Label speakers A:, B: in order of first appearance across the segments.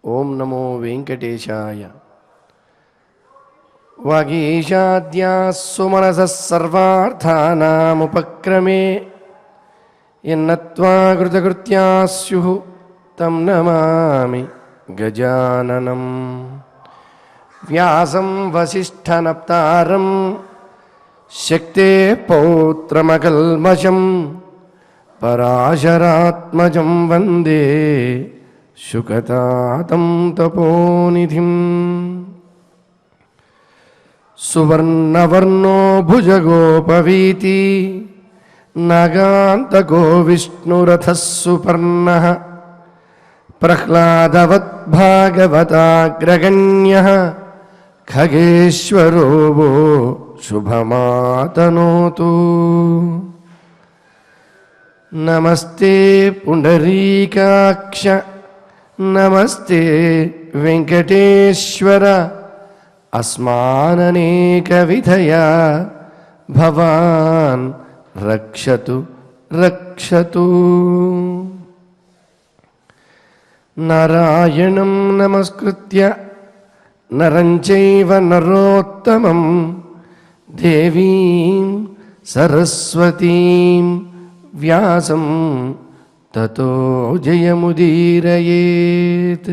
A: ఓం నమో వెంకటేశాయ. వాగీశాద్యాస్సు మనసః సర్వార్థానాముపక్రమే యన్నత్వా కృతకృత్యాః స్యుః తం నమామి గజాననం. వ్యాసం వసిష్ఠనప్తారం శక్తేః పౌత్రమకల్మషం పరాశరాత్మజం వందే శుకతాతం తపోనిధిం. సువర్ణవర్ణో భుజగోపవీతి నాగాంతకో విష్ణురథః సుపర్ణః ప్రహ్లాదవద్భాగవతాగ్రగణ్యః ఖగేశ్వరో వో శుభమాతనోతు. నమస్తే పుండరీకాక్ష నమస్తే వెంకటేశ్వర అస్మాననేక విధయా భవాన్ రక్షతు రక్షతు. నారాయణం నమస్కృత్య నరం చైవ నరోత్తమం దేవీం సరస్వతీం వ్యాసం తతో జయముదీరయేత్.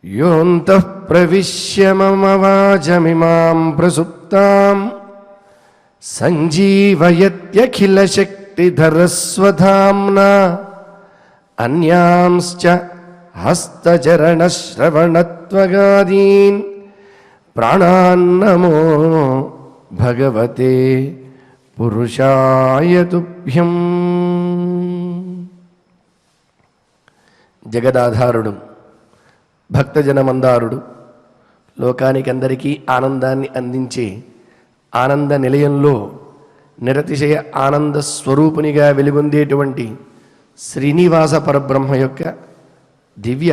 A: యోऽन्तః ప్రవిశ్య మమ వాచమిమాం ప్రసుప్తాం సంజీవయత్యఖిలశక్తిధరస్వధామ్నా అన్యాంశ్చ హస్తచరణశ్రవణత్వగాదీన్ ప్రాణాన్నమో భగవతే పురుషాయ తుభ్యం. జగదాధారుడు, భక్తజనమందారుడు, లోకానికి అందరికీ ఆనందాన్ని అందించే ఆనంద నిలయంలో నిరతిశయ ఆనంద స్వరూపునిగా వెలుగొందేటువంటి శ్రీనివాస పరబ్రహ్మ యొక్క దివ్య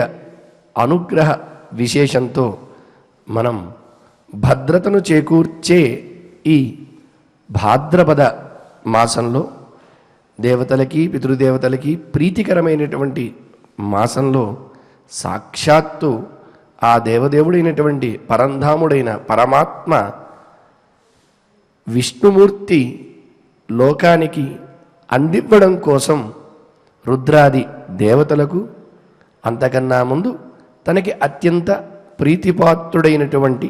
A: అనుగ్రహ విశేషంతో మనం భద్రతను చేకూర్చే ఈ భాద్రపద మాసంలో దేవతలకి పితృదేవతలకి ప్రీతికరమైనటువంటి మాసంలో సాక్షాత్తు ఆ దేవదేవుడైనటువంటి పరంధాముడైన పరమాత్మ విష్ణుమూర్తి లోకానికి అందివ్వడం కోసం రుద్రాది దేవతలకు అంతకన్నా ముందు తనకి అత్యంత ప్రీతిపాత్రుడైనటువంటి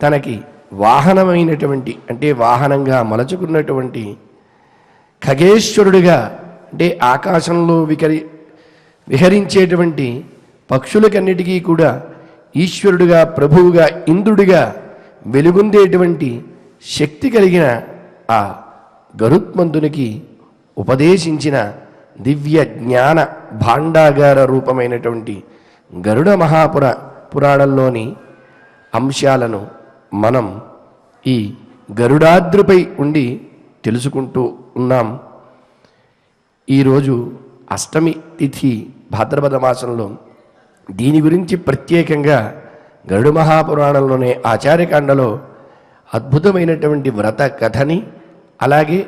A: తనకి వాహనమైనటువంటి అంటే వాహనంగా మలచుకున్నటువంటి ఖగేశ్వరుడిగా అంటే ఆకాశంలో విహరించేటువంటి పక్షులకన్నిటికీ కూడా ఈశ్వరుడిగా ప్రభువుగా ఇంద్రుడిగా వెలుగొందేటువంటి శక్తి కలిగిన ఆ గరుత్మంతునికి ఉపదేశించిన దివ్య జ్ఞాన భాండాగార రూపమైనటువంటి గరుడ పురాణంలోని అంశాలను మనం ఈ గరుడాద్రిపై ఉండి తెలుసుకుంటూ ఉన్నాం. ఈరోజు అష్టమి తిథి భాద్రపద మాసంలో దీని గురించి ప్రత్యేకంగా గరుడ మహాపురాణంలోనే ఆచార్యకాండలో అద్భుతమైనటువంటి వ్రత కథని అలాగే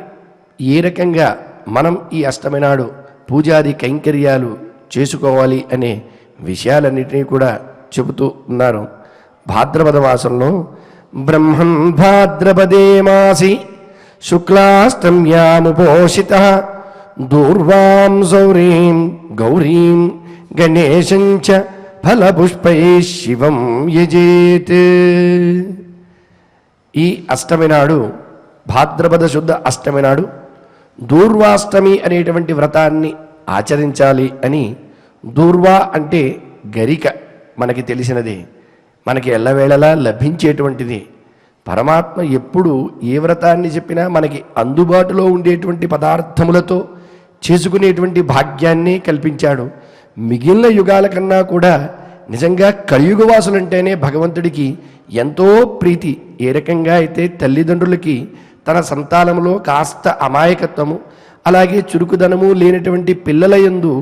A: ఏ రకంగా మనం ఈ అష్టమి నాడు పూజాది కైంకర్యాలు చేసుకోవాలి అనే విషయాలన్నిటినీ కూడా చెబుతూ ఉన్నారు. భాద్రపద మాసంలో బ్రహ్మన్ భాద్రపదే మాసి శుక్లాష్టమ్యాముపోషిత దూర్వాం సౌరీం గౌరీం గణేశంచ ఫలపుష్పై శివం యజేత్. ఈ అష్టమి నాడు భాద్రపద శుద్ధ అష్టమి నాడు దూర్వాష్టమి అనేటువంటి వ్రతాన్ని ఆచరించాలి అని. దూర్వా అంటే గరిక, మనకి తెలిసినదే, మనకి ఎల్లవేళలా లభించేటువంటిది. పరమాత్మ ఎప్పుడు ఏ వ్రతాన్ని చెప్పినా మనకి అందుబాటులో ఉండేటువంటి పదార్థములతో చేసుకునేటువంటి భాగ్యాన్ని కల్పించాడు. మిగిలిన యుగాల కన్నా కూడా నిజంగా కలియుగవాసులంటేనే భగవంతుడికి ఎంతో ప్రీతి. ఏ రకంగా అయితే తల్లిదండ్రులకి తన సంతానంలో కాస్త అమాయకత్వము అలాగే చురుకుదనము లేనటువంటి పిల్లల యందు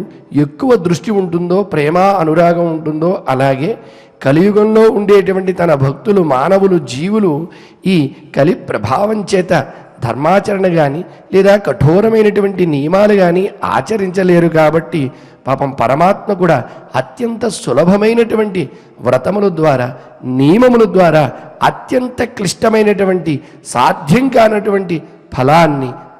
A: ఎక్కువ దృష్టి ఉంటుందో, ప్రేమ అనురాగం ఉంటుందో, అలాగే కలియుగంలో ఉండేటువంటి తన భక్తులు, మానవులు, జీవులు ఈ కలి ప్రభావం చేత ధర్మాచరణ కానీ లేదా కఠోరమైనటువంటి నియమాలు కానీ ఆచరించలేరు. కాబట్టి పాపం పరమాత్మ కూడా అత్యంత సులభమైనటువంటి వ్రతముల ద్వారా, నియమముల ద్వారా అత్యంత క్లిష్టమైనటువంటి సాధ్యం కానటువంటి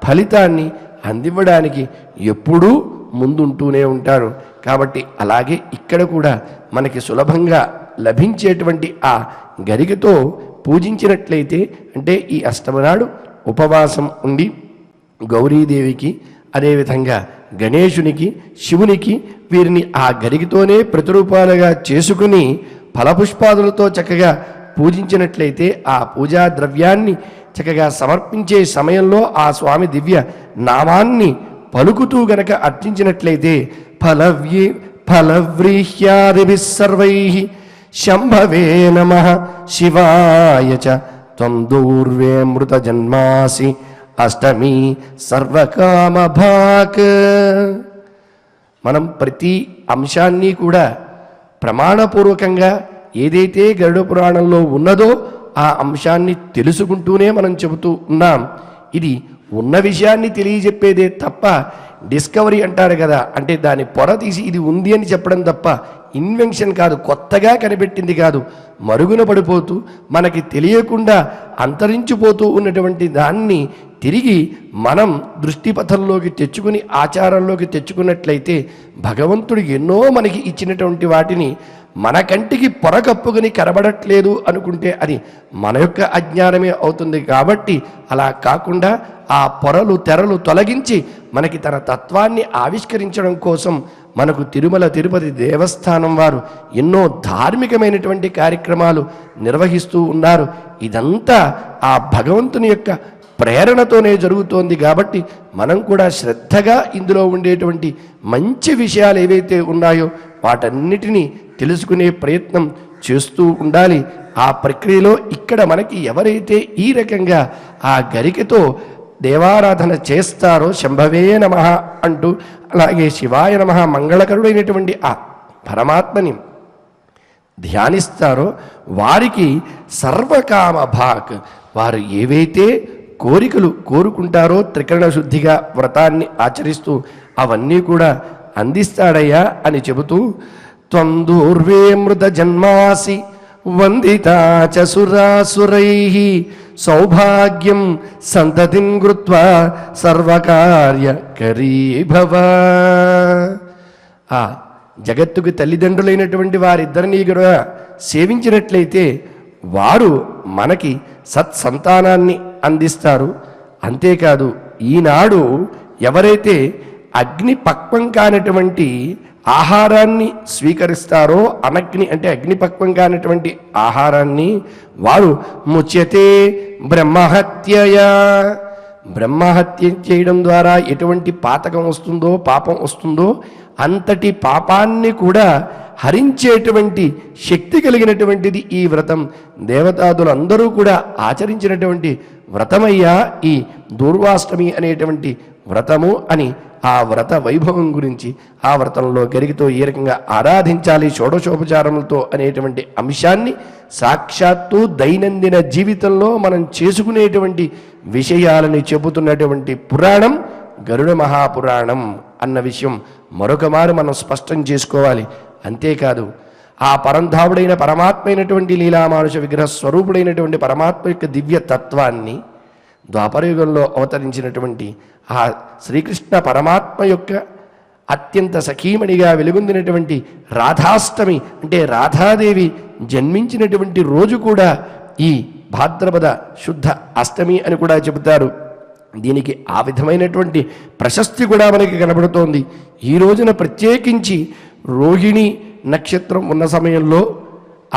A: ఫలితాన్ని అందివ్వడానికి ఎప్పుడూ ముందుంటూనే ఉంటారు. కాబట్టి అలాగే ఇక్కడ కూడా మనకి సులభంగా లభించేటువంటి ఆ గరికతో పూజించినట్లయితే, అంటే ఈ అష్టమి నాడు ఉపవాసం ఉండి గౌరీదేవికి, అదేవిధంగా గణేశునికి, శివునికి వీరిని ఆ గరికతోనే ప్రతిరూపాలుగా చేసుకుని ఫలపుష్పాదులతో చక్కగా పూజించినట్లయితే, ఆ పూజా ద్రవ్యాన్ని చక్కగా సమర్పించే సమయంలో ఆ స్వామి దివ్య నామాన్ని పలుకుతూ గనక అర్చించినట్లయితే ఫలవ్రీహ్యాదిభిః సర్వైః శంభవే నమః శివాయ చ త్వం దూర్వే మృత జన్మాసి అష్టమి సర్వకామభాక్. మనం ప్రతి అంశాన్ని కూడా ప్రమాణపూర్వకంగా ఏదైతే గరుడ పురాణంలో ఉన్నదో ఆ అంశాన్ని తెలుసుకుంటూనే మనం చెబుతూ ఉన్నాం. ఇది ఉన్న విషయాన్ని తెలియజెప్పేదే తప్ప డిస్కవరీ అంటారు కదా, అంటే దాని పొర తీసి ఇది ఉంది అని చెప్పడం తప్ప ఇన్వెన్షన్ కాదు, కొత్తగా కనిపెట్టింది కాదు. మరుగున పడిపోతూ మనకి తెలియకుండా అంతరించిపోతూ ఉన్నటువంటి దాన్ని తిరిగి మనం దృష్టిపథంలోకి తెచ్చుకుని ఆచారంలోకి తెచ్చుకున్నట్లయితే భగవంతుడు ఎన్నో మనకి ఇచ్చినటువంటి వాటిని మన కంటికి పొర కప్పుకొని కనబడట్లేదు అనుకుంటే అది మన యొక్క అజ్ఞానమే అవుతుంది. కాబట్టి అలా కాకుండా ఆ పొరలు తెరలు తొలగించి మనకి తన తత్వాన్ని ఆవిష్కరించడం కోసం మనకు తిరుమల తిరుపతి దేవస్థానం వారు ఎన్నో ధార్మికమైనటువంటి కార్యక్రమాలు నిర్వహిస్తూ ఉన్నారు. ఇదంతా ఆ భగవంతుని యొక్క ప్రేరణతోనే జరుగుతోంది. కాబట్టి మనం కూడా శ్రద్ధగా ఇందులో ఉండేటువంటి మంచి విషయాలు ఏవైతే ఉన్నాయో వాటన్నిటినీ తెలుసుకునే ప్రయత్నం చేస్తూ ఉండాలి. ఆ ప్రక్రియలో ఇక్కడ మనకి ఎవరైతే ఈ రకంగా ఆ గరికతో దేవారాధన చేస్తారో శంభవే నమః అంటూ, అలాగే శివాయ నమః మంగళకరుడైనటువంటి ఆ పరమాత్మని ధ్యానిస్తారో వారికి సర్వకామ భాక్, వారు ఏవైతే కోరికలు కోరుకుంటారో త్రికరణ శుద్ధిగా వ్రతాన్ని ఆచరిస్తూ అవన్నీ కూడా అందిస్తాడయ్యా అని చెబుతూ, త్వం దూర్వే మృత జన్మాసి వందితా చ సురాసురైః సౌభాగ్యం సంతతిం కృత్వా సర్వకార్యకరీ భవ. ఆ జగత్తుకు తల్లిదండ్రులైనటువంటి వారిద్దరినీ కూడా సేవించినట్లయితే వారు మనకి సత్సంతానాన్ని అందిస్తారు. అంతేకాదు, ఈనాడు ఎవరైతే అగ్ని పక్వం కానటువంటి ఆహారాన్ని స్వీకరిస్తారో, అనగ్ని అంటే అగ్నిపక్వం కానటువంటి ఆహారాన్ని వారు ముచ్యతే బ్రహ్మహత్యయా, బ్రహ్మహత్య చేయడం ద్వారా ఎటువంటి పాతకం వస్తుందో, పాపం వస్తుందో అంతటి పాపాన్ని కూడా హరించేటువంటి శక్తి కలిగినటువంటిది ఈ వ్రతం. దేవతాదులందరూ కూడా ఆచరించినటువంటి వ్రతమయ్యా ఈ దూర్వాష్టమి అనేటువంటి వ్రతము అని ఆ వ్రత వైభవం గురించి, ఆ వ్రతంలో గరికతో ఏ రకంగా ఆరాధించాలి షోడశోపచారములతో అనేటువంటి అంశాన్ని సాక్షాత్తు దైనందిన జీవితంలో మనం చేసుకునేటువంటి విషయాలని చెబుతున్నటువంటి పురాణం గరుడ మహాపురాణం అన్న విషయం మరొక మారు మనం స్పష్టం చేసుకోవాలి. అంతేకాదు, ఆ పరంధావుడైన పరమాత్మ అయినటువంటి లీలామానుష విగ్రహ స్వరూపుడైనటువంటి పరమాత్మ యొక్క దివ్య తత్వాన్ని ద్వాపరయుగంలో అవతరించినటువంటి ఆ శ్రీకృష్ణ పరమాత్మ యొక్క అత్యంత సఖీమణిగా వెలుగొందినటువంటి రాధాష్టమి అంటే రాధాదేవి జన్మించినటువంటి రోజు కూడా ఈ భాద్రపద శుద్ధ అష్టమి అని కూడా చెబుతారు. దీనికి ఆ విధమైనటువంటి ప్రశస్తి కూడా మనకి కనబడుతోంది. ఈ రోజున ప్రత్యేకించి రోహిణి నక్షత్రం ఉన్న సమయంలో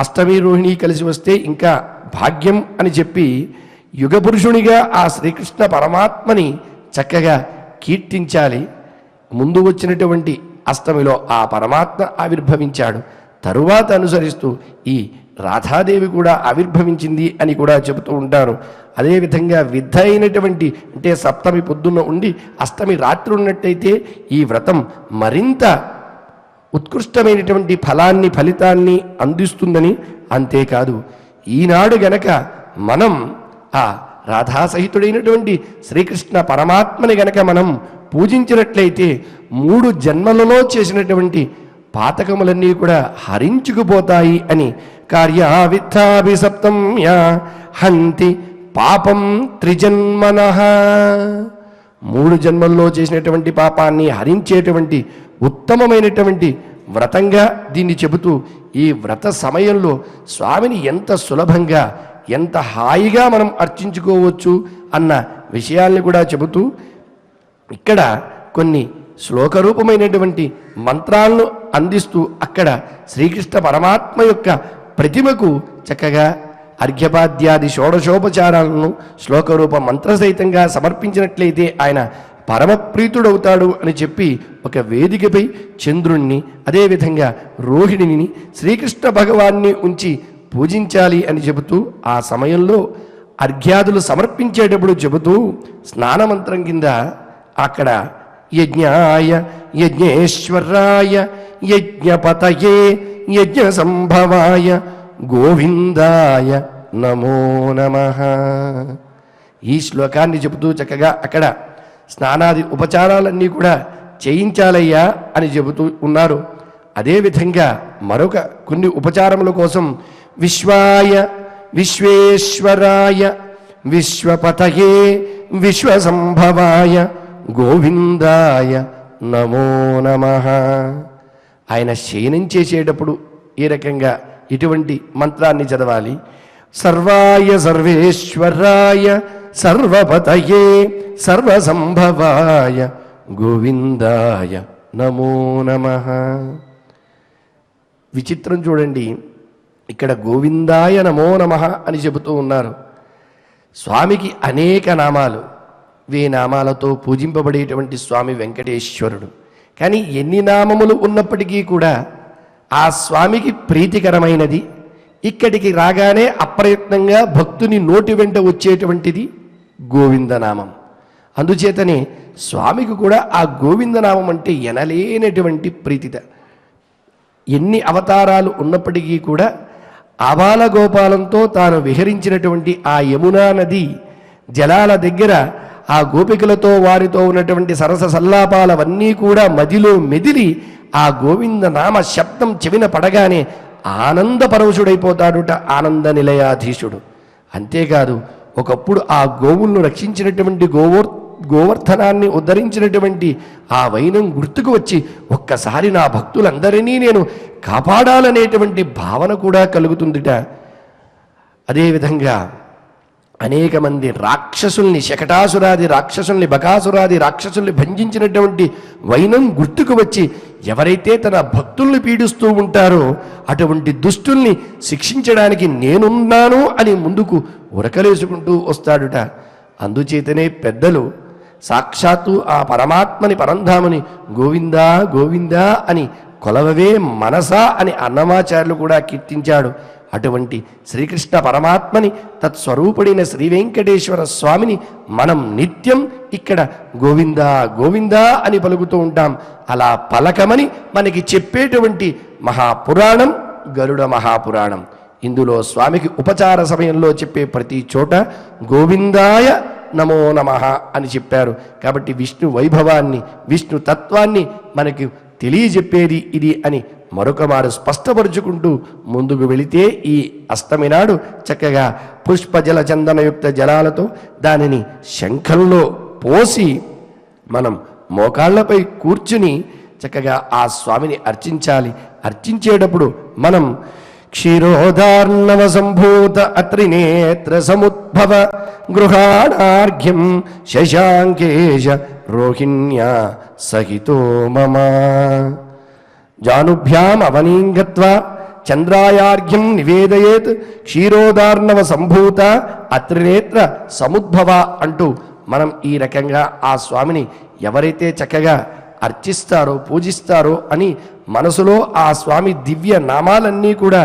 A: అష్టమి రోహిణి కలిసి వస్తే ఇంకా భాగ్యం అని చెప్పి యుగపురుషునిగా ఆ శ్రీకృష్ణ పరమాత్మని చక్కగా కీర్తించాలి. ముందు వచ్చినటువంటి అష్టమిలో ఆ పరమాత్మ ఆవిర్భవించాడు. తరువాత అనుసరిస్తూ ఈ రాధాదేవి కూడా ఆవిర్భవించింది అని కూడా చెబుతూ ఉంటారు. అదేవిధంగా విద్ధ అయినటువంటి అంటే సప్తమి పొద్దున్న ఉండి అష్టమి రాత్రి ఉన్నట్టయితే ఈ వ్రతం మరింత ఉత్కృష్టమైనటువంటి ఫలితాన్ని అందిస్తుందని. అంతేకాదు ఈనాడు గనక మనం ఆ రాధాసహితుడైనటువంటి శ్రీకృష్ణ పరమాత్మని గనక మనం పూజించినట్లయితే 3 జన్మలలో చేసినటువంటి పాతకములన్నీ కూడా హరించుకుపోతాయి అని. కార్యావిత్థాభిసప్తమ్య హంతి పాపం త్రిజన్మనః. 3 జన్మల్లో చేసినటువంటి పాపాన్ని హరించేటువంటి ఉత్తమమైనటువంటి వ్రతంగా దీన్ని చెబుతూ ఈ వ్రత సమయంలో స్వామిని ఎంత సులభంగా ఎంత హాయిగా మనం అర్చించుకోవచ్చు అన్న విషయాల్ని కూడా చెబుతూ ఇక్కడ కొన్ని శ్లోకరూపమైనటువంటి మంత్రాలను అందిస్తూ అక్కడ శ్రీకృష్ణ పరమాత్మ యొక్క ప్రతిమకు చక్కగా అర్ఘ్యపాద్యాది షోడశోపచారాలను శ్లోకరూప మంత్రసహితంగా సమర్పించినట్లయితే ఆయన పరమప్రీతుడవుతాడు అని చెప్పి ఒక వేదికపై చంద్రుణ్ణి అదేవిధంగా రోహిణిని శ్రీకృష్ణ భగవాన్ని ఉంచి పూజించాలి అని చెబుతూ ఆ సమయంలో అర్ఘ్యాదులు సమర్పించేటప్పుడు చెబుతూ స్నానమంత్రం కింద అక్కడ యజ్ఞాయ యజ్ఞేశ్వరాయ యజ్ఞపతయే యజ్ఞ సంభవాయ గోవిందాయ నమో నమః ఈ శ్లోకాన్ని చెబుతూ చక్కగా అక్కడ స్నానాది ఉపచారాలన్నీ కూడా చేయించాలయ్యా అని చెబుతూ ఉన్నారు. అదేవిధంగా మరొక కొన్ని ఉపచారముల కోసం విశ్వాయ విశ్వేశ్వరాయ విశ్వపతయే విశ్వసంభవాయ గోవిందాయ నమో నమః. ఆయన శయనం చేసేటప్పుడు ఈ రకంగా ఇటువంటి మంత్రాన్ని చదవాలి. సర్వాయ సర్వేశ్వరాయ సర్వపతయే సర్వసంభవాయ గోవిందాయ నమో నమః. విచిత్రం చూడండి, ఇక్కడ గోవిందాయ నమో నమః అని చెబుతూ ఉన్నారు. స్వామికి అనేక నామాలు, నామాలతో పూజింపబడేటువంటి స్వామి వెంకటేశ్వరుడు. కానీ ఎన్ని నామములు ఉన్నప్పటికీ కూడా ఆ స్వామికి ప్రీతికరమైనది ఇక్కడికి రాగానే అప్రయత్నంగా భక్తుని నోటి వెంట వచ్చేటువంటిది గోవిందనామం. అందుచేతనే స్వామికి కూడా ఆ గోవిందనామం అంటే ఎనలేనటువంటి ప్రీతిత. ఎన్ని అవతారాలు ఉన్నప్పటికీ కూడా ఆబాల గోపాలంతో తాను విహరించినటువంటి ఆ యమునా నది జలాల దగ్గర ఆ గోపికలతో వారితో ఉన్నటువంటి సరస సల్లాపాలవన్నీ కూడా మదిలో మెదిలి ఆ గోవింద నామ శబ్దం చెవిన పడగానే ఆనందపరవశుడైపోతాడుట ఆనంద నిలయాధీశుడు. అంతేకాదు ఒకప్పుడు ఆ గోవులను రక్షించినటువంటి గోవర్ధనాన్ని ఉద్ధరించినటువంటి ఆ వైనం గుర్తుకు వచ్చి ఒక్కసారి నా భక్తులందరినీ నేను కాపాడాలనేటువంటి భావన కూడా కలుగుతుందిట. అదేవిధంగా అనేక మంది రాక్షసుల్ని, శకటాసురాది రాక్షసుల్ని, బకాసురాది రాక్షసుల్ని భంజించినటువంటి వైనం గుర్తుకు వచ్చి ఎవరైతే తన భక్తుల్ని పీడిస్తూ ఉంటారో అటువంటి దుష్టుల్ని శిక్షించడానికి నేనున్నాను అని ముందుకు ఉరకలేసుకుంటూ వస్తాడుట. అందుచేతనే పెద్దలు సాక్షాత్తు ఆ పరమాత్మని పరంధామని గోవిందా గోవిందా అని కొలవవే మనసా అని అన్నమాచార్యులు కూడా కీర్తించాడు. అటువంటి శ్రీకృష్ణ పరమాత్మని తత్స్వరూపుడైన శ్రీ వెంకటేశ్వర స్వామిని మనం నిత్యం ఇక్కడ గోవిందా గోవిందా అని పలుకుతూ ఉంటాం. అలా పలకమని మనకి చెప్పేటువంటి మహాపురాణం గరుడ మహాపురాణం. ఇందులో స్వామికి ఉపచార సమయంలో చెప్పే ప్రతి చోట గోవిందాయ నమో నమః అని చెప్పారు. కాబట్టి విష్ణు వైభవాన్ని, విష్ణు తత్వాన్ని మనకి తెలియజెప్పేది ఇది అని మరొక మారు స్పష్టపరుచుకుంటూ ముందుకు వెళితే ఈ అష్టమి నాడు చక్కగా పుష్పజల చందనయుక్త జలాలతో దానిని శంఖంలో పోసి మనం మోకాళ్లపై కూర్చుని చక్కగా ఆ స్వామిని అర్చించాలి. అర్చించేటప్పుడు మనం క్షీరోదార్ణవ సంభూత అత్రినేత్ర సముద్భవ గృహాణార్ఘ్యం శశాంకేశ రోహిణ్యా సహితో మమ జానుభ్యాం అవనీంగత్వా చంద్రాయార్ఘ్యం నివేదయేత్ క్షీరోదార్ణవ సంభూత అత్రినేత్ర సముద్భవ అంటూ మనం ఈ రకంగా ఆ స్వామిని ఎవరైతే చక్కగా అర్చిస్తారో పూజిస్తారో అని మనసులో ఆ స్వామి దివ్య నామాలన్నీ కూడా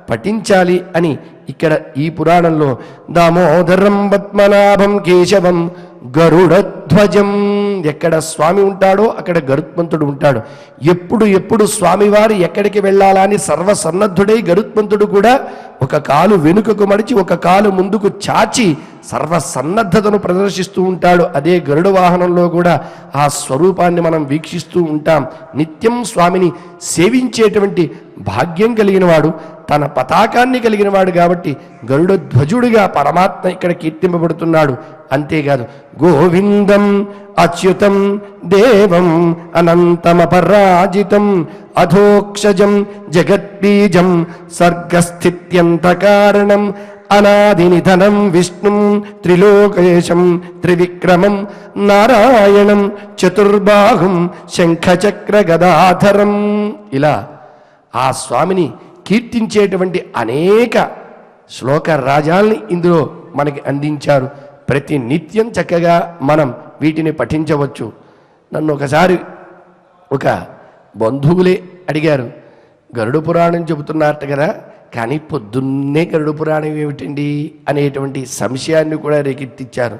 A: పఠించాలి అని ఇక్కడ ఈ పురాణంలో దామోదరం పద్మనాభం కేశవం గరుడధ్వజం, ఎక్కడ స్వామి ఉంటాడో అక్కడ గరుత్మంతుడు ఉంటాడు. ఎప్పుడు స్వామివారు ఎక్కడికి వెళ్ళాలా అని సర్వసన్నద్ధుడై గరుత్మంతుడు కూడా ఒక కాలు వెనుకకు మడిచి ఒక కాలు ముందుకు చాచి సర్వసన్నద్ధతను ప్రదర్శిస్తూ ఉంటాడు. అదే గరుడ వాహనంలో కూడా ఆ స్వరూపాన్ని మనం వీక్షిస్తూ ఉంటాం. నిత్యం స్వామిని సేవించేటువంటి భాగ్యం కలిగిన వాడు, తన పతాకాన్ని కలిగిన వాడు కాబట్టి గరుడ ధ్వజుడిగా పరమాత్మ ఇక్కడ కీర్తింపబడుతున్నాడు. అంతేకాదు గోవిందం అచ్యుతం దేవం అనంతమపరాజితం అధోక్షజం జగద్బీజం సర్గస్థిత్యంత కారణం అనాదినిధనం విష్ణుం త్రిలోకేశం త్రివిక్రమం నారాయణం చతుర్బాహుం శంఖచక్ర గదాధరం. ఇలా ఆ స్వామిని కీర్తించేటువంటి అనేక శ్లోక రాజాల్ని ఇందులో మనకి అందించారు. ప్రతి నిత్యం చక్కగా మనం వీటిని పఠించవచ్చు. నన్ను ఒకసారి ఒక బంధువులే అడిగారు, గరుడ పురాణం చెబుతున్నారట కదా, కానీ పొద్దున్నే గరుడ పురాణం ఏమిటండి అనేటువంటి సంశయాన్ని కూడా రేకెత్తిచ్చారు.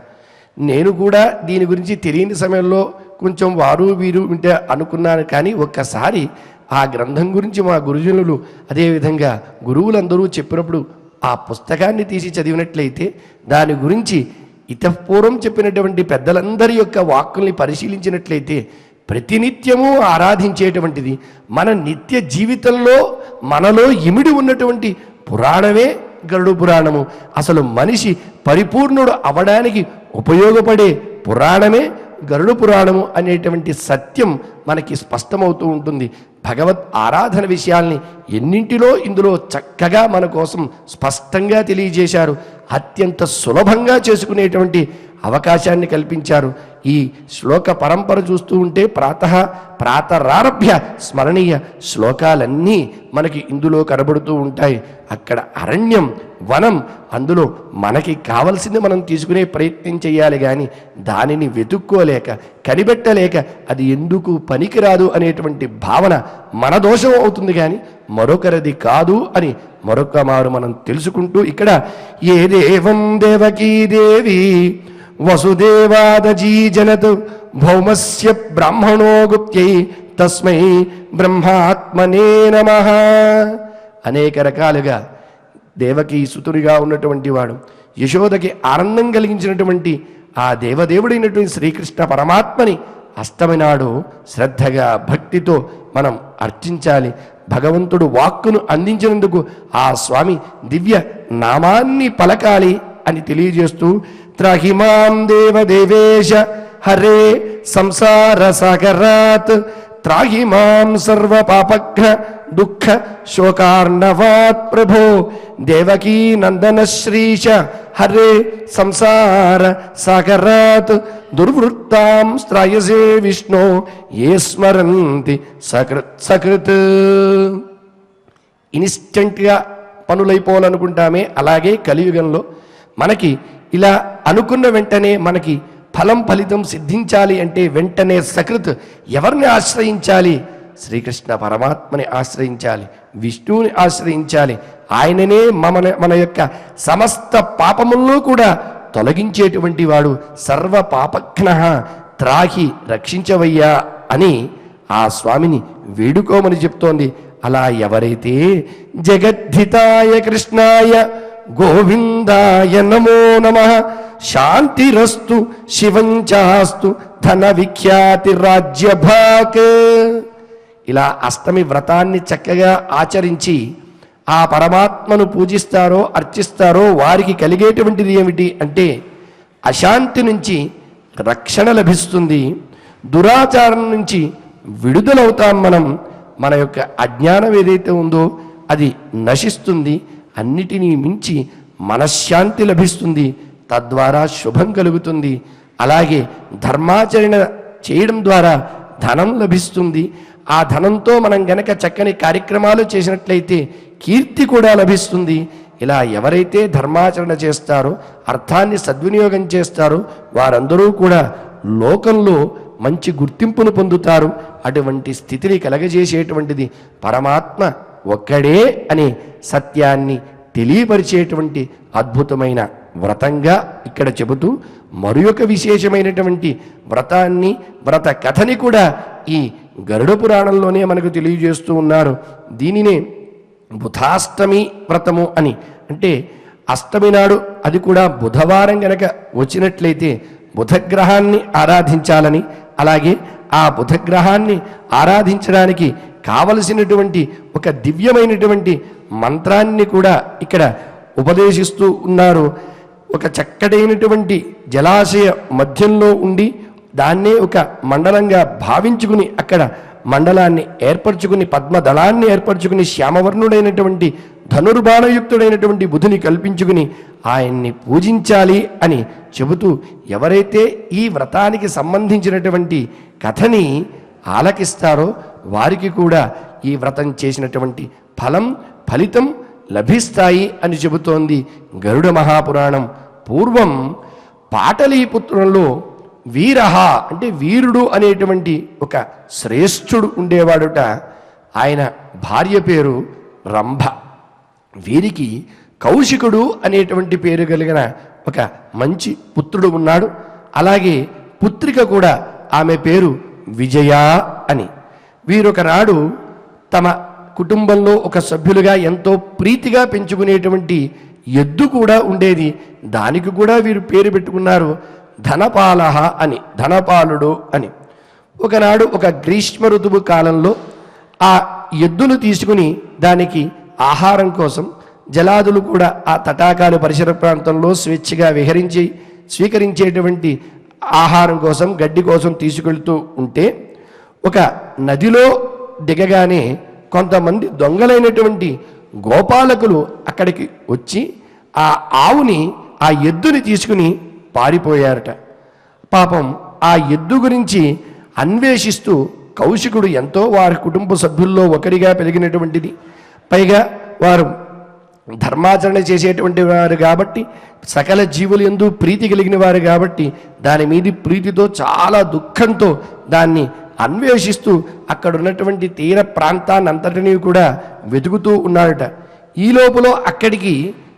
A: నేను కూడా దీని గురించి తెలియని సమయంలో కొంచెం వారు వీరు వింటే అనుకున్నాను. కానీ ఒక్కసారి ఆ గ్రంథం గురించి మా గురుజనులు అదేవిధంగా గురువులందరూ చెప్పినప్పుడు ఆ పుస్తకాన్ని తీసి చదివినట్లయితే దాని గురించి ఇతపూర్వం చెప్పినటువంటి పెద్దలందరి యొక్క వాక్కుల్ని పరిశీలించినట్లయితే ప్రతినిత్యము ఆరాధించేటువంటిది మన నిత్య జీవితంలో మనలో ఇమిడి ఉన్నటువంటి పురాణమే గరుడ పురాణము. అసలు మనిషి పరిపూర్ణుడు అవడానికి ఉపయోగపడే పురాణమే గరుడ పురాణము అనేటువంటి సత్యం మనకి స్పష్టమవుతూ ఉంటుంది. భగవత్ ఆరాధన విషయాల్ని ఎన్నింటిలో ఇందులో చక్కగా మన కోసం స్పష్టంగా తెలియజేశారు. అత్యంత సులభంగా చేసుకునేటువంటి అవకాశాన్ని కల్పించారు. ఈ శ్లోక పరంపర చూస్తూ ఉంటే ప్రాతరారభ్య స్మరణీయ శ్లోకాలన్నీ మనకి ఇందులో కనబడుతూ ఉంటాయి. అక్కడ అరణ్యం, వనం, అందులో మనకి కావలసింది మనం తీసుకునే ప్రయత్నం చేయాలి. కానీ దానిని వెతుక్కోలేక కనిపెట్టలేక అది ఎందుకు పనికిరాదు అనేటువంటి భావన మన దోషం అవుతుంది, కానీ మరొకరిది కాదు అని మరొక మారు మనం తెలుసుకుంటూ ఇక్కడ ఏ దేవం దేవకీ దేవి వసుదేవాదజీ జనత్ భౌమస్య బ్రాహ్మణో గుప్త్యై తస్మై బ్రహ్మాత్మనే నమః. అనేక రకాలుగా దేవకి సుతుడిగా ఉన్నటువంటి వాడు, యశోదకి ఆనందం కలిగించినటువంటి ఆ దేవదేవుడైనటువంటి శ్రీకృష్ణ పరమాత్మని అష్టమి నాడు శ్రద్ధగా భక్తితో మనం అర్చించాలి. భగవంతుడు వాక్కును అందించినందుకు ఆ స్వామి దివ్య నామాన్ని పలకాలి అని తెలియజేస్తూ త్రాహిమాం దేవదేవేశ హరే సంసార సాగరాత్ త్రాహిమాం సర్వ పాపఘ్న దుఃఖ శోకార్ణవాత్ ప్రభో దేవకీ నందన శ్రీశ హరే సంసార సాగరాత్ దుర్వృత్తాం శ్రాయసే విష్ణు ఏ స్మరంతి సకృత్. ఇన్స్టెంట్గా పనులైపోవాలనుకుంటామే, అలాగే కలియుగంలో మనకి ఇలా అనుకున్న వెంటనే మనకి ఫలితం సిద్ధించాలి అంటే వెంటనే సకృత్ ఎవరిని ఆశ్రయించాలి? శ్రీకృష్ణ పరమాత్మని ఆశ్రయించాలి, విష్ణువుని ఆశ్రయించాలి. ఆయననే మన యొక్క సమస్త పాపములను కూడా తొలగించేటువంటి వాడు. సర్వ పాపఘ్న త్రాహి రక్షించవయ్యా అని ఆ స్వామిని వేడుకోమని చెప్తోంది. అలా ఎవరైతే జగద్ధితాయ కృష్ణాయ గోవిందాయ నమో నమః శాంతిరస్తు శివంచాస్తు ధన విఖ్యాతి రాజ్యభాక్, ఇలా అష్టమి వ్రతాన్ని చక్కగా ఆచరించి ఆ పరమాత్మను పూజిస్తారో అర్చిస్తారో వారికి కలిగేటువంటిది ఏమిటి అంటే అశాంతి నుంచి రక్షణ లభిస్తుంది, దురాచారం నుంచి విడుదలవుతాం. మన యొక్క అజ్ఞానం ఏదైతే ఉందో అది నశిస్తుంది. అన్నిటినీ మించి మనశ్శాంతి లభిస్తుంది, తద్వారా శుభం కలుగుతుంది. అలాగే ధర్మాచరణ చేయడం ద్వారా ధనం లభిస్తుంది. ఆ ధనంతో మనం గనక చక్కని కార్యక్రమాలు చేసినట్లయితే కీర్తి కూడా లభిస్తుంది. ఇలా ఎవరైతే ధర్మాచరణ చేస్తారో, అర్థాన్ని సద్వినియోగం చేస్తారో వారందరూ కూడా లోకంలో మంచి గుర్తింపును పొందుతారు. అటువంటి స్థితిని కలగజేసేటువంటిది పరమాత్మ ఒక్కడే అనే సత్యాన్ని తెలియపరిచేటువంటి అద్భుతమైన వ్రతంగా ఇక్కడ చెబుతూ మరొక విశేషమైనటువంటి వ్రతాన్ని, వ్రత కథని కూడా ఈ గరుడ పురాణంలోనే మనకు తెలియజేస్తూ ఉన్నారు. దీనినే బుధాష్టమి వ్రతము అని. అంటే అష్టమి నాడు, అది కూడా బుధవారం గనక వచ్చినట్లయితే బుధగ్రహాన్ని ఆరాధించాలని, అలాగే ఆ బుధగ్రహాన్ని ఆరాధించడానికి కావలసినటువంటి ఒక దివ్యమైనటువంటి మంత్రాన్ని కూడా ఇక్కడ ఉపదేశిస్తూ ఉన్నారు. ఒక చక్కటైనటువంటి జలాశయ మధ్యంలో ఉండి దాన్నే ఒక మండలంగా భావించుకుని, అక్కడ మండలాన్ని ఏర్పరచుకుని, పద్మదళాన్ని ఏర్పరచుకుని, శ్యామవర్ణుడైనటువంటి ధనుర్బాణయుక్తుడైనటువంటి బుధుని కల్పించుకుని ఆయన్ని పూజించాలి అని చెబుతూ, ఎవరైతే ఈ వ్రతానికి సంబంధించినటువంటి కథని ఆలకిస్తారో వారికి కూడా ఈ వ్రతం చేసినటువంటి ఫలితం లభిస్తాయి అని చెబుతోంది గరుడ మహాపురాణం. పూర్వం పాటలీపుత్రంలో వీరహ అంటే వీరుడు అనేటువంటి ఒక శ్రేష్ఠుడు ఉండేవాడుట. ఆయన భార్య పేరు రంభ. వీరికి కౌశికుడు అనేటువంటి పేరు కలిగిన ఒక మంచి పుత్రుడు ఉన్నాడు. అలాగే పుత్రిక కూడా, ఆమె పేరు విజయ అని. వీరొకనాడు తమ కుటుంబంలో ఒక సభ్యులుగా ఎంతో ప్రీతిగా పెంచుకునేటువంటి ఎద్దు కూడా ఉండేది. దానికి కూడా వీరు పేరు పెట్టుకున్నారు ధనపాలహ అని, ధనపాలుడు అని. ఒకనాడు ఒక గ్రీష్మ ఋతువు కాలంలో ఆ ఎద్దును తీసుకుని దానికి ఆహారం కోసం జలాదులు కూడా ఆ తటాకాలు పరిసర ప్రాంతంలో స్వేచ్ఛగా స్వీకరించేటువంటి ఆహారం కోసం, గడ్డి కోసం తీసుకెళ్తూ ఉంటే ఒక నదిలో దిగగానే కొంతమంది దొంగలైనటువంటి గోపాలకులు అక్కడికి వచ్చి ఆ ఆవుని, ఆ ఎద్దుని తీసుకుని పారిపోయారట. పాపం ఆ ఎద్దు గురించి అన్వేషిస్తూ కౌశికుడు ఎంతో వారి కుటుంబ సభ్యుల్లో ఒకరిగా పెరిగినటువంటిది, పైగా వారు ధర్మాచరణ చేసేటువంటి వారు కాబట్టి, సకల జీవులు యందు ప్రీతి కలిగిన వారు కాబట్టి, దాని మీది ప్రీతితో చాలా దుఃఖంతో దాన్ని అన్వేషిస్తూ అక్కడ ఉన్నటువంటి తీర ప్రాంతాన్ని అంతటినీ కూడా వెతుకుతూ ఉన్నాడట. ఈ లోపల అక్కడికి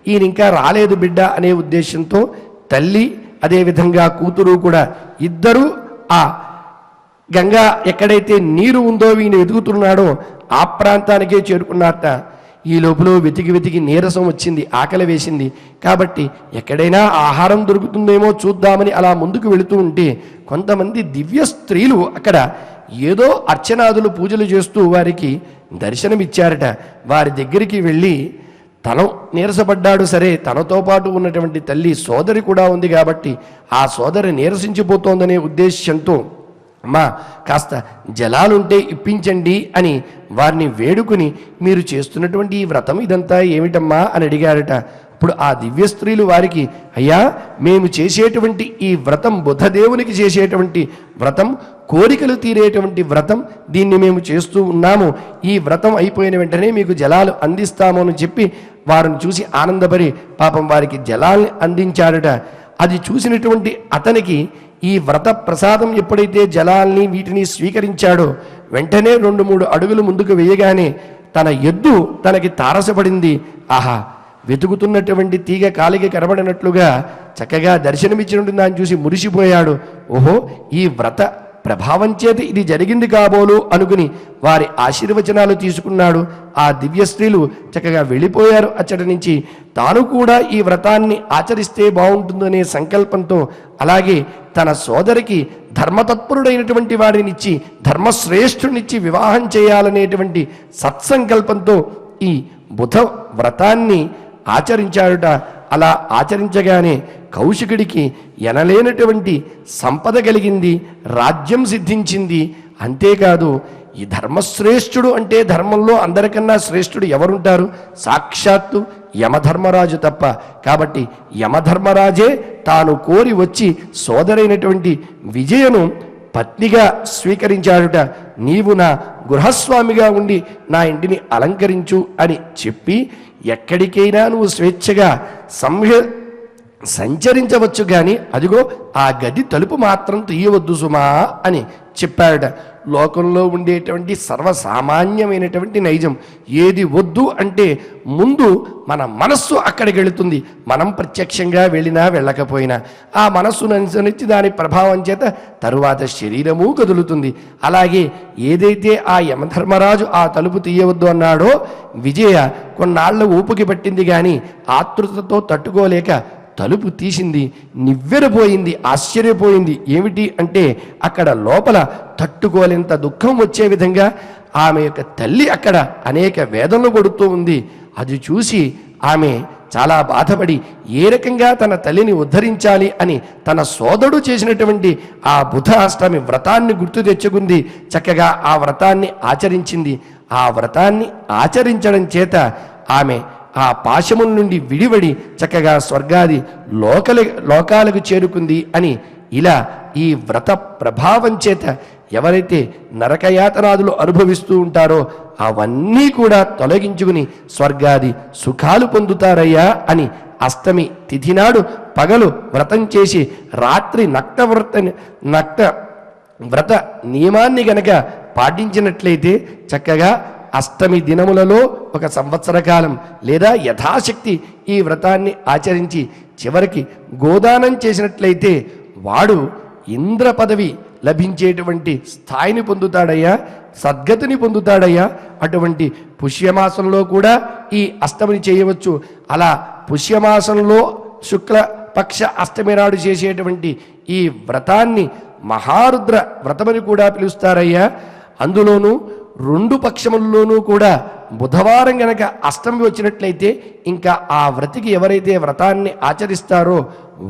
A: ఈయన ఇంకా రాలేదు బిడ్డ అనే ఉద్దేశంతో తల్లి, అదేవిధంగా కూతురు కూడా ఇద్దరూ ఆ గంగా ఎక్కడైతే నీరు ఉందో ఈయన వెతుకుతున్నాడో ఆ ప్రాంతానికే చేరుకున్నారట. ఈ లోపల వెతికి నీరసం వచ్చింది, ఆకలి వేసింది. కాబట్టి ఎక్కడైనా ఆహారం దొరుకుతుందేమో చూద్దామని అలా ముందుకు వెళుతూ ఉంటే కొంతమంది దివ్య స్త్రీలు అక్కడ ఏదో అర్చనాదులు పూజలు చేస్తూ వారికి దర్శనమిచ్చారట. వారి దగ్గరికి వెళ్ళి, తను నీరసపడ్డాడు సరే, తనతో పాటు ఉన్నటువంటి తల్లి సోదరి కూడా ఉంది కాబట్టి ఆ సోదరి నీరసించిపోతోందనే ఉద్దేశంతో, అమ్మా కాస్త జలాలుంటే ఇప్పించండి అని వారిని వేడుకుని, మీరు చేస్తున్నటువంటి ఈ వ్రతం ఇదంతా ఏమిటమ్మా అని అడిగారట. ఇప్పుడు ఆ దివ్య స్త్రీలు వారికి, అయ్యా మేము చేసేటువంటి ఈ వ్రతం బుధదేవునికి చేసేటువంటి వ్రతం, కోరికలు తీరేటువంటి వ్రతం, దీన్ని మేము చేస్తూ ఉన్నాము. ఈ వ్రతం అయిపోయిన వెంటనే మీకు జలాలు అందిస్తాము అని చెప్పి వారిని చూసి ఆనందపడి పాపం వారికి జలాల్ని అందించారట. అది చూసినటువంటి అతనికి ఈ వ్రత ప్రసాదం ఎప్పుడైతే జలాల్ని వీటిని స్వీకరించాడో వెంటనే 2-3 అడుగులు ముందుకు వేయగానే తన ఎద్దు తనకి తారసపడింది. ఆహా, వెతుకుతున్నటువంటి తీగ కాలికి కనబడినట్లుగా చక్కగా దర్శనమిచ్చినట్టు దాన్ని చూసి మురిసిపోయాడు. ఓహో, ఈ వ్రత ప్రభావం చేత ఇది జరిగింది కాబోలు అనుకుని వారి ఆశీర్వచనాలు తీసుకున్నాడు. ఆ దివ్య స్త్రీలు చక్కగా వెళ్ళిపోయారు అచ్చటి నుంచి. తాను కూడా ఈ వ్రతాన్ని ఆచరిస్తే బాగుంటుందనే సంకల్పంతో, అలాగే తన సోదరికి ధర్మతత్పరుడైనటువంటి వారినిచ్చి, ధర్మశ్రేష్ఠునిచ్చి వివాహం చేయాలనేటువంటి సత్సంకల్పంతో ఈ బుధ వ్రతాన్ని ఆచరించాడుట. అలా ఆచరించగానే కౌశికుడికి ఎనలేనటువంటి సంపద కలిగింది, రాజ్యం సిద్ధించింది. అంతేకాదు, ఈ ధర్మశ్రేష్ఠుడు అంటే ధర్మంలో అందరికన్నా శ్రేష్ఠుడు ఎవరుంటారు? సాక్షాత్తు యమధర్మరాజు తప్ప. కాబట్టి యమధర్మరాజే తాను కోరి వచ్చి సోదరైనటువంటి విజయను పత్నిగా స్వీకరించాడుట. నీవు నా గృహస్వామిగా ఉండి నా ఇంటిని అలంకరించు అని చెప్పి, ఎక్కడికైనా నువ్వు స్వేచ్ఛగా సంచరించవచ్చు కానీ అదిగో ఆ గది తలుపు మాత్రం తీయవద్దు సుమా అని చెప్పాడట. లోకంలో ఉండేటువంటి సర్వసామాన్యమైనటువంటి నైజం ఏది వద్దు అంటే ముందు మన మనస్సు అక్కడికి వెళుతుంది. మనం ప్రత్యక్షంగా వెళ్ళినా వెళ్ళకపోయినా ఆ మనస్సును అనుసరించి దాని ప్రభావం చేత తరువాత శరీరము కదులుతుంది. అలాగే ఏదైతే ఆ యమధర్మరాజు ఆ తలుపు తీయవద్దు అన్నాడో విజయ కొన్నాళ్ల ఊపికి పట్టింది కానీ ఆతృతతో తట్టుకోలేక తలుపు తీసింది. నివ్వెరపోయింది, ఆశ్చర్యపోయింది. ఏమిటి అంటే అక్కడ లోపల తట్టుకోలేంత దుఃఖం వచ్చే విధంగా ఆమె యొక్క తల్లి అక్కడ అనేక వేదనలు పడుతూ ఉంది. అది చూసి ఆమె చాలా బాధపడి ఏ రకంగా తన తల్లిని ఉద్ధరించాలి అని తన సోదరుడు చేసినటువంటి ఆ బుధ అష్టమి వ్రతాన్ని గుర్తు తెచ్చుకుంది. చక్కగా ఆ వ్రతాన్ని ఆచరించింది. ఆ వ్రతాన్ని ఆచరించడం చేత ఆమె ఆ పాశముల నుండి విడివడి చక్కగా స్వర్గాది లోకాలకు చేరుకుంది అని ఇలా ఈ వ్రత ప్రభావం చేత ఎవరైతే నరకయాతనాదులు అనుభవిస్తూ ఉంటారో అవన్నీ కూడా తొలగించుకుని స్వర్గాది సుఖాలు పొందుతారయ్యా అని అష్టమి తిథి నాడు పగలు వ్రతం చేసి రాత్రి నక్త వ్రత నియమాన్ని గనక పాటించినట్లయితే చక్కగా అష్టమి దినములలో ఒక సంవత్సర కాలం లేదా యథాశక్తి ఈ వ్రతాన్ని ఆచరించి చివరికి గోదానం చేసినట్లయితే వాడు ఇంద్ర పదవి లభించేటువంటి స్థాయిని పొందుతాడయ్యా, సద్గతిని పొందుతాడయ్యా. అటువంటి పుష్యమాసంలో కూడా ఈ అష్టమిని చేయవచ్చు. అలా పుష్యమాసంలో శుక్లపక్ష అష్టమి నాడు చేసేటువంటి ఈ వ్రతాన్ని మహారుద్ర వ్రతమని కూడా పిలుస్తారయ్యా. అందులోనూ 2 పక్షముల్లోనూ కూడా బుధవారం గనక అష్టమి వచ్చినట్లయితే ఇంకా ఆ వ్రతికి ఎవరైతే వ్రతాన్ని ఆచరిస్తారో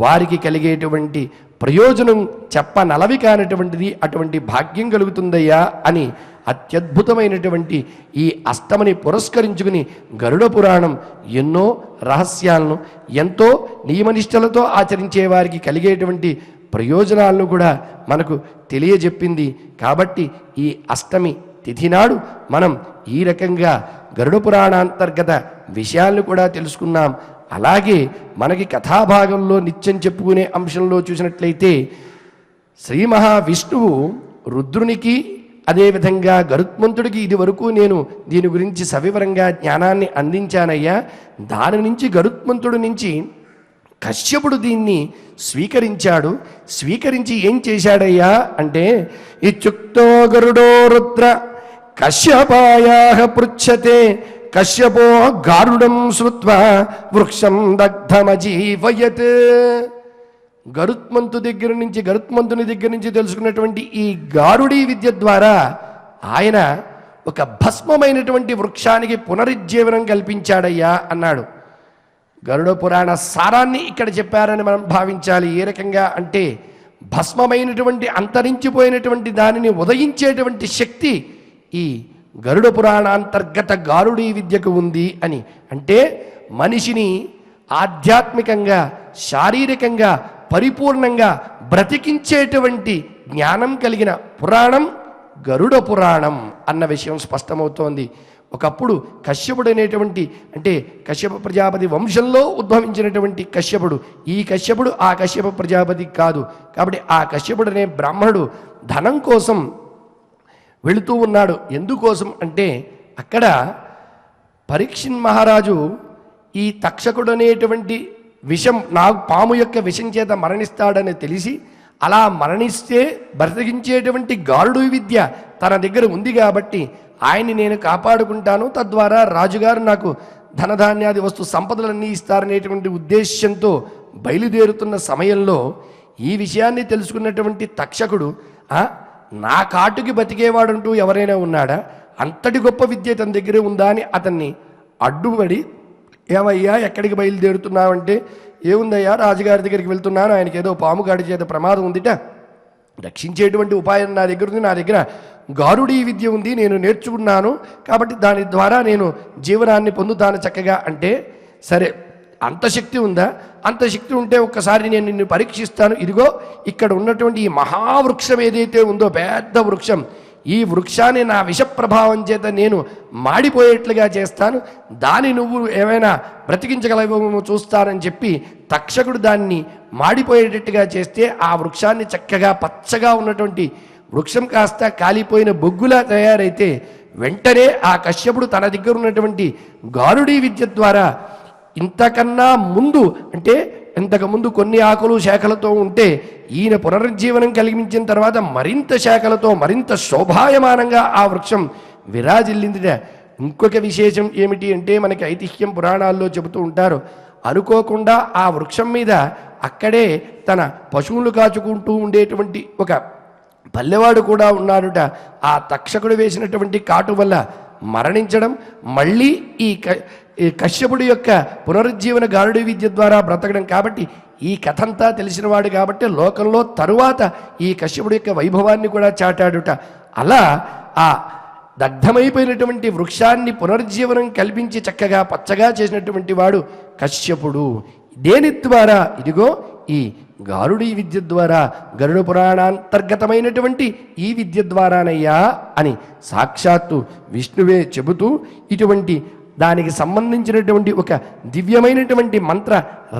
A: వారికి కలిగేటువంటి ప్రయోజనం చెప్పనలవి కానటువంటిది. అటువంటి భాగ్యం కలుగుతుందయ్యా అని అత్యద్భుతమైనటువంటి ఈ అష్టమిని పురస్కరించుకుని గరుడ పురాణం ఎన్నో రహస్యాలను ఎంతో నియమనిష్టలతో ఆచరించే వారికి కలిగేటువంటి ప్రయోజనాలను కూడా మనకు తెలియజెప్పింది. కాబట్టి ఈ అష్టమి తిథి నాడు మనం ఈ రకంగా గరుడ పురాణాంతర్గత విషయాలను కూడా తెలుసుకున్నాం. అలాగే మనకి కథాభాగంలో నిత్యం చెప్పుకునే అంశంలో చూసినట్లయితే శ్రీ మహావిష్ణువు రుద్రునికి అదేవిధంగా గరుత్మంతుడికి ఇది వరకు నేను దీని గురించి సవివరంగా జ్ఞానాన్ని అందించానయ్యా. దాని నుంచి గరుత్మంతుడి నుంచి కశ్యపుడు దీన్ని స్వీకరించాడు. స్వీకరించి ఏం చేశాడయ్యా అంటే ఇత్యుక్తో గరుడో రుద్ర కశ్యపాయాః పృచ్ఛతే కశ్యపో గారుడం శ్రుత్వా వృక్షం దగ్ధమజీవయత్. గరుత్మంతుని దగ్గర నుంచి తెలుసుకున్నటువంటి ఈ గారుడీ విద్య ద్వారా ఆయన ఒక భస్మమైనటువంటి వృక్షానికి పునరుజ్జీవనం కల్పించాడయ్యా అన్నాడు. గరుడ పురాణ సారాన్ని ఇక్కడ చెప్పారని మనం భావించాలి. ఏ రకంగా అంటే భస్మమైనటువంటి అంతరించిపోయినటువంటి దానిని ఉదయించేటువంటి శక్తి ఈ గరుడ పురాణాంతర్గత గారుడీ విద్యకు ఉంది అని. అంటే మనిషిని ఆధ్యాత్మికంగా శారీరకంగా పరిపూర్ణంగా బ్రతికించేటువంటి జ్ఞానం కలిగిన పురాణం గరుడ పురాణం అన్న విషయం స్పష్టమవుతోంది. ఒకప్పుడు కశ్యపుడు అనేటువంటి అంటే కశ్యప ప్రజాపతి వంశంలో ఉద్భవించినటువంటి కశ్యపుడు, ఈ కశ్యపుడు ఆ కశ్యప ప్రజాపతి కాదు. కాబట్టి ఆ కశ్యపుడు అనే బ్రాహ్మణుడు ధనం కోసం వెళుతూ ఉన్నాడు. ఎందుకోసం అంటే అక్కడ పరీక్షిన్ మహారాజు ఈ తక్షకుడు అనేటువంటి విషం పాము యొక్క విషం చేత మరణిస్తాడని తెలిసి అలా మరణిస్తే బ్రతికించేటువంటి గారుడు విద్య తన దగ్గర ఉంది కాబట్టి ఆయన్ని నేను కాపాడుకుంటాను, తద్వారా రాజుగారు నాకు ధనధాన్యాది వస్తు సంపదలన్నీ ఇస్తారనేటువంటి ఉద్దేశ్యంతో బయలుదేరుతున్న సమయంలో ఈ విషయాన్ని తెలుసుకున్నటువంటి తక్షకుడు నా కాటుకి బతికేవాడంటూ ఎవరైనా ఉన్నాడా, అంతటి గొప్ప విద్య తన దగ్గరే ఉందా అని అతన్ని అడ్డుపడి ఏమయ్యా ఎక్కడికి బయలుదేరుతున్నావంటే ఏముందయ్యా రాజుగారి దగ్గరికి వెళ్తున్నాను, ఆయనకి ఏదో పాము కాడి చేత ప్రమాదం ఉందిట, రక్షించేటువంటి ఉపాయం నా దగ్గర ఉంది, నా దగ్గర గారుడీ విద్య ఉంది, నేను నేర్చుకున్నాను, కాబట్టి దాని ద్వారా నేను జీవనాన్ని పొందుతాను చక్కగా అంటే సరే అంత శక్తి ఉందా, అంత శక్తి ఉంటే ఒక్కసారి నేను నిన్ను పరీక్షిస్తాను, ఇదిగో ఇక్కడ ఉన్నటువంటి ఈ మహావృక్షం ఏదైతే ఉందో పెద్ద వృక్షం, ఈ వృక్షాన్ని నా విష ప్రభావం చేత నేను మాడిపోయేట్లుగా చేస్తాను, దాన్ని నువ్వు ఏమైనా బ్రతికించగలవేమో చూస్తానని చెప్పి తక్షకుడు దాన్ని మాడిపోయేటట్టుగా చేస్తే ఆ వృక్షాన్ని చక్కగా పచ్చగా ఉన్నటువంటి వృక్షం కాస్త కాలిపోయిన బొగ్గులా తయారైతే వెంటనే ఆ కశ్యపుడు తన దగ్గర ఉన్నటువంటి గారుడీ విద్య ద్వారా ఇంతకన్నా ముందు అంటే ఇంతకుముందు కొన్ని ఆకులు శాఖలతో ఉంటే ఈయన పునరుజ్జీవనం కలిగించిన తర్వాత మరింత శాఖలతో మరింత శోభాయమానంగా ఆ వృక్షం విరాజిల్లిందిట. ఇంకొక విశేషం ఏమిటి అంటే మనకి ఐతిహ్యం పురాణాల్లో చెబుతూ ఉంటారు, అనుకోకుండా ఆ వృక్షం మీద అక్కడే తన పశువులు కాచుకుంటూ ఉండేటువంటి ఒక పల్లెవాడు కూడా ఉన్నాడుట. ఆ తక్షకుడు వేసినటువంటి కాటు వల్ల మరణించడం, మళ్ళీ ఈ కశ్యపుడి యొక్క పునరుజ్జీవన గారుడి విద్య ద్వారా బ్రతకడం. కాబట్టి ఈ కథంతా తెలిసినవాడు కాబట్టి లోకంలో తరువాత ఈ కశ్యపుడి యొక్క వైభవాన్ని కూడా చాటాడుట. అలా ఆ దగ్ధమైపోయినటువంటి వృక్షాన్ని పునరుజ్జీవనం కల్పించి చక్కగా పచ్చగా చేసినటువంటి వాడు కశ్యపుడు. దేని ద్వారా? ఇదిగో ఈ గారుడి విద్య ద్వారా, గరుడ పురాణాంతర్గతమైనటువంటి ఈ విద్య ద్వారానయ్యా అని సాక్షాత్తు విష్ణువే చెబుతూ ఇటువంటి దానికి సంబంధించినటువంటి ఒక దివ్యమైనటువంటి మంత్ర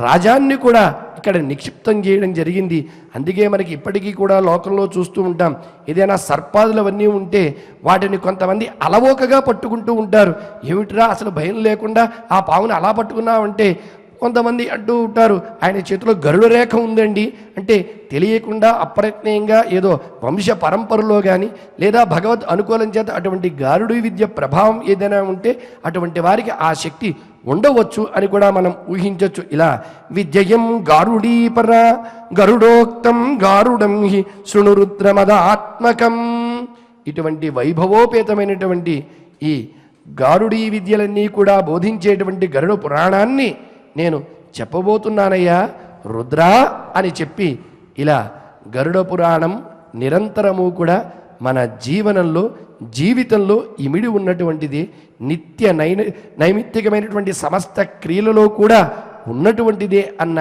A: రాజాన్ని కూడా ఇక్కడ నిక్షిప్తం చేయడం జరిగింది. అందుకే మనకి ఇప్పటికీ కూడా లోకంలో చూస్తూ ఉంటాం, ఏదైనా సర్పాదులు అవన్నీ ఉంటే వాటిని కొంతమంది అలవోకగా పట్టుకుంటూ ఉంటారు. ఏమిట్రా అసలు భయం లేకుండా ఆ పావుని అలా పట్టుకున్నావంటే కొంతమంది అంటూ ఉంటారు, ఆయన చేతిలో గరుడ రేఖ ఉందండి అంటే తెలియకుండా అప్రయత్నంగా ఏదో వంశ పరంపరలో కానీ లేదా భగవద్ అనుకూలం చేత అటువంటి గారుడి విద్య ప్రభావం ఏదైనా ఉంటే అటువంటి వారికి ఆ శక్తి ఉండవచ్చు అని కూడా మనం ఊహించవచ్చు. ఇలా విద్యయం గారుడీపర గరుడోక్తం గారుడం హి శృణురుద్రమదాత్మకం. ఇటువంటి వైభవోపేతమైనటువంటి ఈ గారుడీ విద్యలన్నీ కూడా బోధించేటువంటి గరుడ పురాణాన్ని నేను చెప్పబోతున్నానయ్యా రుద్రా అని చెప్పి ఇలా గరుడ పురాణం నిరంతరము కూడా మన జీవితంలో ఇమిడి ఉన్నటువంటిది, నిత్య నైమిత్తికమైనటువంటి సమస్త క్రియలలో కూడా ఉన్నటువంటిదే అన్న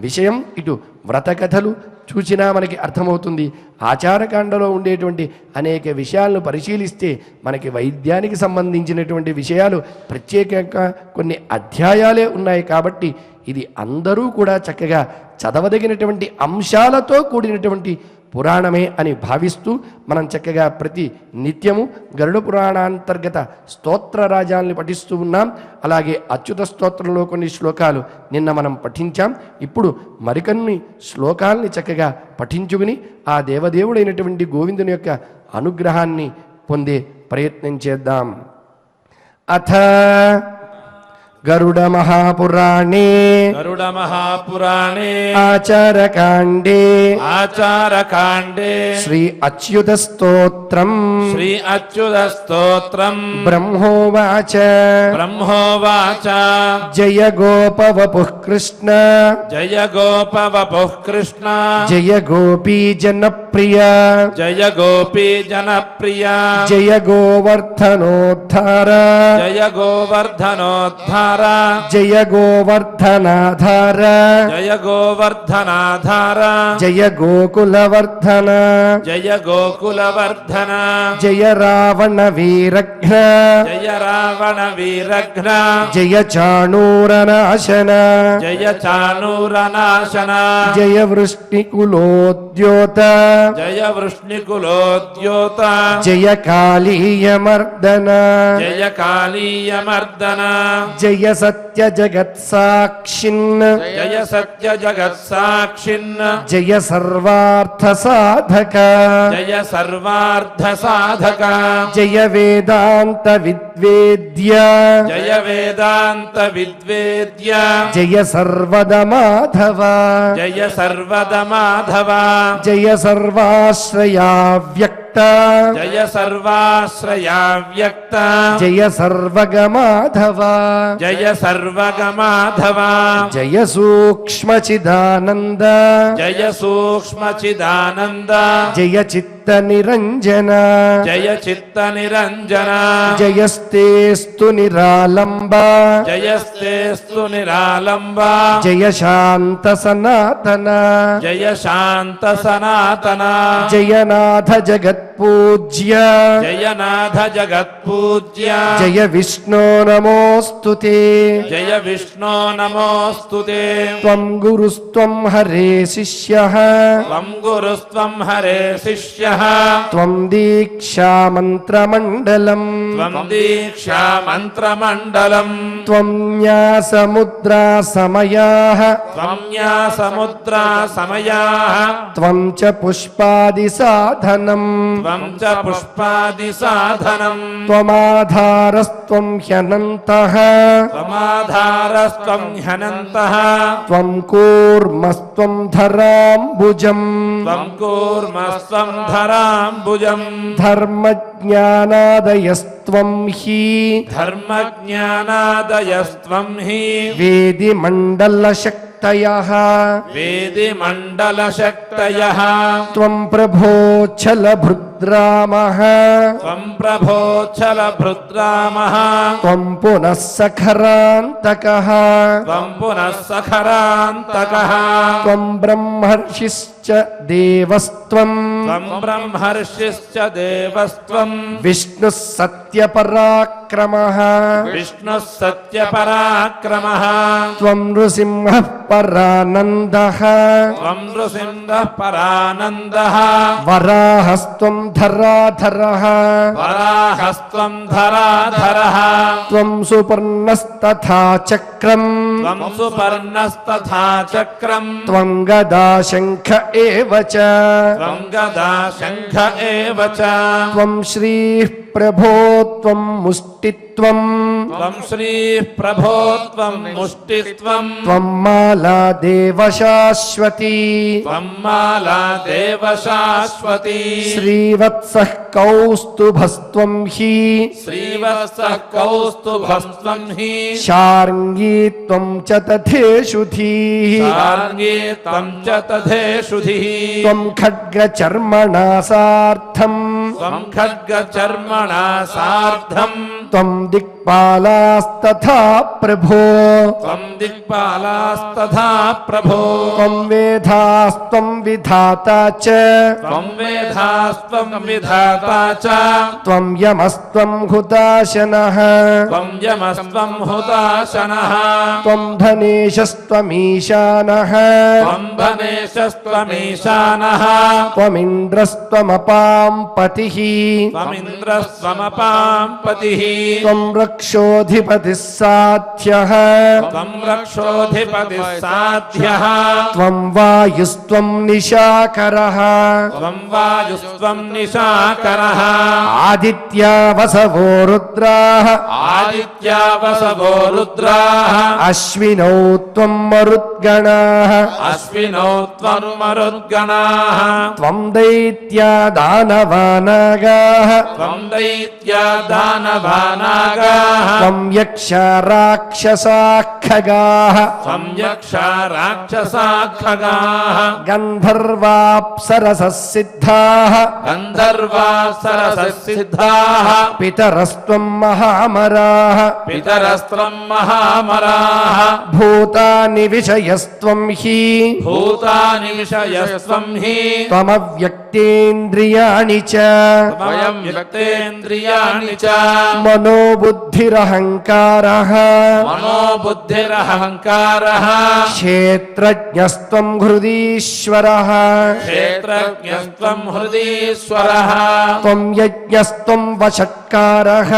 A: విషయం ఇటు వ్రతకథలు చూసినా మనకి అర్థమవుతుంది. ఆచారకాండలో ఉండేటువంటి అనేక విషయాలను పరిశీలిస్తే మనకి వైద్యానికి సంబంధించినటువంటి విషయాలు ప్రత్యేకంగా కొన్ని అధ్యాయాలే ఉన్నాయి. కాబట్టి ఇది అందరూ కూడా చక్కగా చదవదగినటువంటి అంశాలతో కూడినటువంటి పురాణమే అని భావిస్తూ మనం చక్కగా ప్రతి నిత్యము గరుడ పురాణాంతర్గత స్తోత్ర రాజాల్ని పఠిస్తూ ఉన్నాం. అలాగే అచ్యుత స్తోత్రంలో కొన్ని శ్లోకాలు నిన్న మనం పఠించాం. ఇప్పుడు మరికొన్ని శ్లోకాల్ని చక్కగా పఠించుకుని ఆ దేవదేవుడైనటువంటి గోవిందుని యొక్క అనుగ్రహాన్ని పొందే ప్రయత్నం చేద్దాం. అథ గరుడ మహాపురాణే ఆచారకాండే శ్రీ అచ్యుత స్తోత్రం బ్రహ్మోవాచ జయ గోపవపుః కృష్ణ జయ గోపీ జనప్రియ జయ గోవర్ధనోద్ధార జయ గోవర్ధనాధార జయ గోకులవర్ధన జయ రావణ వీరఘ్న జయ చాణూరనాశన జయ వృష్ణికులోద్యోత జయ కాళీయమర్దన జయ సత్య జగత్సాక్షిన్ జయ సర్వార్థ సాధక జయ వేదాంత విద్వేద్య జయ సర్వద మాధవ జయ సర్వాశ్రయావ్యక్త జయ సర్వగమాధవ జయ సూక్ష్మచిదానంద జయ చిత్ నిరంజన
B: జయ చిత్త నిరంజన
A: జయస్తేస్తు నిరాలంబ
B: జయస్తేస్తు నిరాలంబ
A: జయ శాంత సనాతన
B: జయ శాంత సనాతన
A: జయనాథ జగత్పూజ్య
B: జయనాథ జగత్పూజ్య
A: జయ విష్ణో నమోస్తుతే
B: జయ విష్ణో నమోస్తుతే
A: త్వం గురుస్త్వం హరే శిష్యః
B: త్వం గురుస్త్వం హరే శిష్యః
A: త్వం దీక్షా మంత్రమండలం
B: త్వం దీక్షా మంత్రమండలం
A: త్వం న్యాసముద్రా సమయాః
B: త్వం న్యాసముద్రా సమయాః
A: త్వం చ పుష్పాది సాధనం
B: త్వం చ పుష్పాది సాధనం
A: త్వమాధారస్త్వం హ్యనంతః
B: త్వమాధారస్త్వం హ్యనంతః
A: త్వం కూర్మస్త్వం ధరాంబుజం
B: త్వం కూర్మస్త్వం ధరాంబుజం
A: ధర్మజ్ఞానాదయస్త్వం హి
B: ధర్మజ్ఞానాదయస్త్వం హి
A: వేదిమండలశక్తయః
B: వేదిమండలశక్తయః
A: త్వం ప్రభోచ్చలభృద్రామః
B: త్వం ప్రభోచ్చలభృద్రామః
A: త్వం పునః సఖరాంతకః
B: త్వం పునః సఖరాంతకః
A: త్వం బ్రహ్మర్షిశ్చ దేవస్త్వం
B: త్వం బ్రహ్మర్షిశ్చ దేవస్త్వం
A: విష్ణుః సత్యపరాక్రమః
B: విష్ణుః సత్యపరాక్రమః
A: త్వం నృసింహః పరానందః
B: త్వం నృసింహః పరానందః
A: వరాహస్త్వం ధరాధరః
B: వరాహస్త్వం ధరాధరః
A: త్వం సుపర్ణస్తథా చక్రం
B: త్వం సుపర్ణస్తథా చక్రం
A: త్వం గదా శంఖ ఏవ చ
B: త్వం గదా శంఖ ఏవ చ
A: త్వం శ్రీః ప్రభో త్వం ముష్టిత్వం
B: త్వం శ్రీ ప్రభో త్వం ముష్టిత్వం
A: త్వం మాలా దేవశాశ్వతీ
B: త్వం మాలా దేవ శాశ్వతీ
A: శ్రీవత్సః కౌస్తుభస్త్వం హి
B: శ్రీవత్సః కౌస్తుభస్త్వం హి
A: శార్ంగీ త్వం చ తథేషు ధీః
B: శార్ంగీ త్వం చ తథేషుధిః
A: త్వం ఖడ్గచర్మణా సార్థం
B: త్వం ఖడ్గచర్మణా సార్ధం
A: త్వం దిక్పాలాస్తథా ప్రభో
B: త్వం దిక్పాలాస్తథా ప్రభో
A: త్వం వేదాస్త్వం విధాతా చ
B: త్వం వేదాస్త్వం విధాతా చ
A: త్వం యమస్త్వం హుతాశనః
B: త్వం యమస్త్వం హుతాశనః
A: త్వం ధనేశస్త్వమీశానః
B: త్వం ధనేశస్త్వమీశానః
A: త్వమింద్రస్త్వమపాం పతిః
B: త్వమింద్రస్త్వమపాం పతిః
A: త్వం రక్షోధిపతిः సాధ్యః
B: త్వం రక్షోధిపతిः సాధ్యః
A: త్వం వాయుస్త్వం నిశాకరః
B: త్వం వాయుస్త్వం నిశాకరః
A: ఆదిత్యా వసవో రుద్రాః
B: ఆదిత్యా వసవో రుద్రాః
A: అశ్వినౌ త్వం మరుద్గణాః
B: అశ్వినో త్వం మరుద్గణాః
A: త్వం దైత్యా దానవానాగాః
B: త్వం దైత్యా దానవానాగాః
A: త్వం యక్షా రాక్షసాః ఖగాః
B: త్వం యక్షా రాక్షసాః ఖగాః
A: గంధర్వాప్సరసః సిద్ధాః
B: గంధర్వాప్సరసః సిద్ధాః
A: పితరస్త్వం మహామరాః
B: పితరస్త్వం మహామరాః
A: భూతాని విషయస్త్వం హి
B: భూతాని విషయస్త్వం హి
A: త్వమవ్యక్తేంద్రియాణి చ
B: త్వయం వ్యక్తేంద్రియాణి చ
A: మనోబుద్ధిరహంకారః
B: మనోబుద్ధిరహంకారః
A: క్షేత్రజ్ఞస్త్వం హృదీశ్వరః
B: క్షేత్రజ్ఞస్త్వం హృదీశ్వరః
A: త్వం యజ్ఞస్త్వం వషట్కారః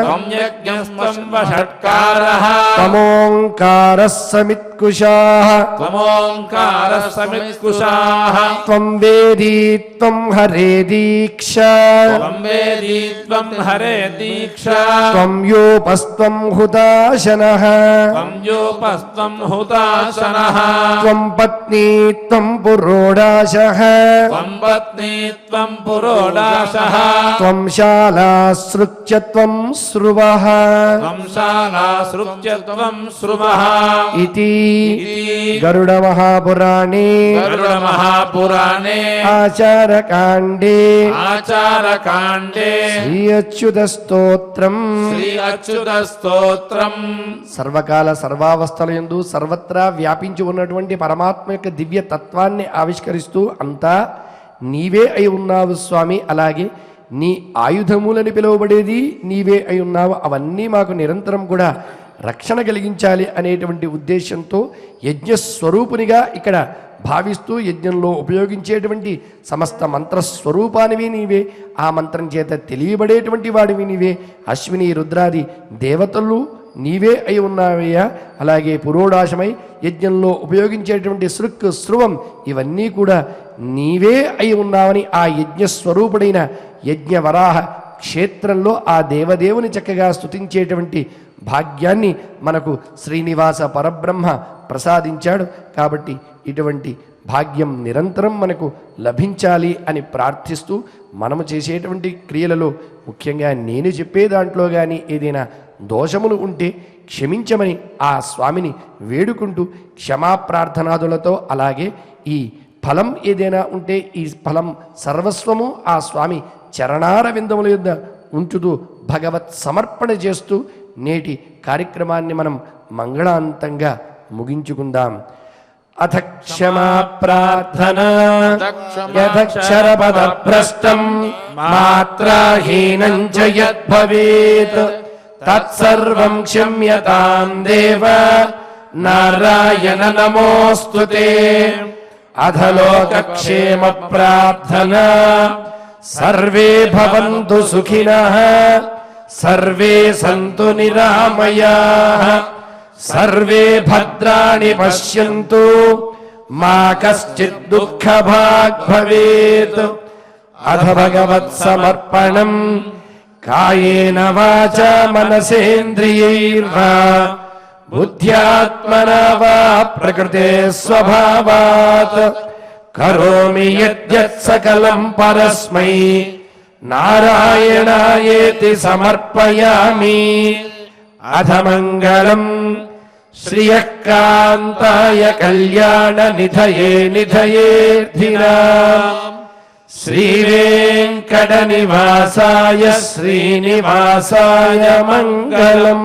B: త్వం యజ్ఞస్త్వం వషట్కారః
A: త్వమోంకారः సమిత్కుశాః
B: త్వమోంకారः సమిత్కుశాః
A: త్వం వేదీ త్వం హరే దీక్ష
B: త్వం వేదీ త్వం హరే దీక్ష
A: త్వం యోపస్త్వం హుతాశనః
B: త్వం యోపస్త్వం హుతాశనః
A: త్వం పత్నీ త్వం పురోడాశః
B: త్వం పత్నీ త్వం పురోడాశః
A: త్వం శాలాసృత్య త్వం స్రువః
B: త్వం శాలాసృత్య త్వం స్రువః
A: ఇతి గరుడ మహాపురాణే
B: గరుడ మహాపురాణే
A: ఆచారకాండే
B: ఆచారకాండే
A: శ్రీ అచ్యుత స్తోత్రం
B: శ్రీ అచ్యుత స్తోత్రం
A: సర్వకాల సర్వావస్థల యందు సర్వత్రా వ్యాపించి ఉన్నటువంటి పరమాత్మ యొక్క దివ్య తత్వాన్ని ఆవిష్కరిస్తూ అంతా నీవే అయి ఉన్నావు స్వామి, అలాగే నీ ఆయుధములని పిలువబడేది నీవే అయి ఉన్నావు, అవన్నీ మాకు నిరంతరం కూడా రక్షణ కలిగించాలి అనేటువంటి ఉద్దేశంతో యజ్ఞస్వరూపునిగా ఇక్కడ భావిస్తూ యజ్ఞంలో ఉపయోగించేటువంటి సమస్త మంత్రస్వరూపానివి నీవే, ఆ మంత్రం చేత తెలియబడేటువంటి వాడివి నీవే, అశ్విని రుద్రాది దేవతలు నీవే అయి ఉన్నావయ్యా, అలాగే పురోడాశమై యజ్ఞంలో ఉపయోగించేటువంటి సృక్ స్రువం ఇవన్నీ కూడా నీవే అయి ఉన్నావని ఆ యజ్ఞస్వరూపుడైన యజ్ఞవరాహ క్షేత్రంలో ఆ దేవదేవుని చక్కగా స్తుతించేటువంటి భాగ్యాన్ని మనకు శ్రీనివాస పరబ్రహ్మ ప్రసాదించాడు. కాబట్టి ఇటువంటి భాగ్యం నిరంతరం మనకు లభించాలి అని ప్రార్థిస్తూ మనము చేసేటువంటి క్రియలలో ముఖ్యంగా నేను చెప్పే దాంట్లో కానీ ఏదైనా దోషములు ఉంటే క్షమించమని ఆ స్వామిని వేడుకుంటూ క్షమాప్రార్థనాదులతో, అలాగే ఈ ఫలం ఏదైనా ఉంటే ఈ ఫలం సర్వస్వము ఆ స్వామి చరణార విందముల యొద్ద ఉంచుతూ భగవత్ సమర్పణ చేస్తూ నేటి కార్యక్రమాన్ని మనం మంగళాంతంగా ముగించుకుందాం. అథ క్షమా ప్రార్థన యదక్షరపద భ్రష్టం మాత్రాహీనం చ యద్భవేత్ తత్సర్వం క్షమ్యతాం దేవ నారాయణ నమోస్తుతే. అధలోకక్షేమ ప్రార్థన సర్వే భవంతు సుఖినః సర్వే సంతు నిరామయాః సర్వే భద్రాణి పశ్యంతు మా కశ్చిత్ దుఃఖభాగ్ భవేత్. అథ భగవత్ సమర్పణం కాయేన వాచా మనసేంద్రియైర్వా బుద్ధ్యాత్మనా వా ప్రకృతే స్వభావాత్ కరోమి యద్యత్ సకలం పరస్మై నారాయణాయేతి సమర్పయామి. అథ మంగళం శ్రియకాంతాయ కళ్యాణ నిధయే నిధయేర్థినాం శ్రీవేంకట నివాసాయ శ్రీనివాసాయ మంగళం.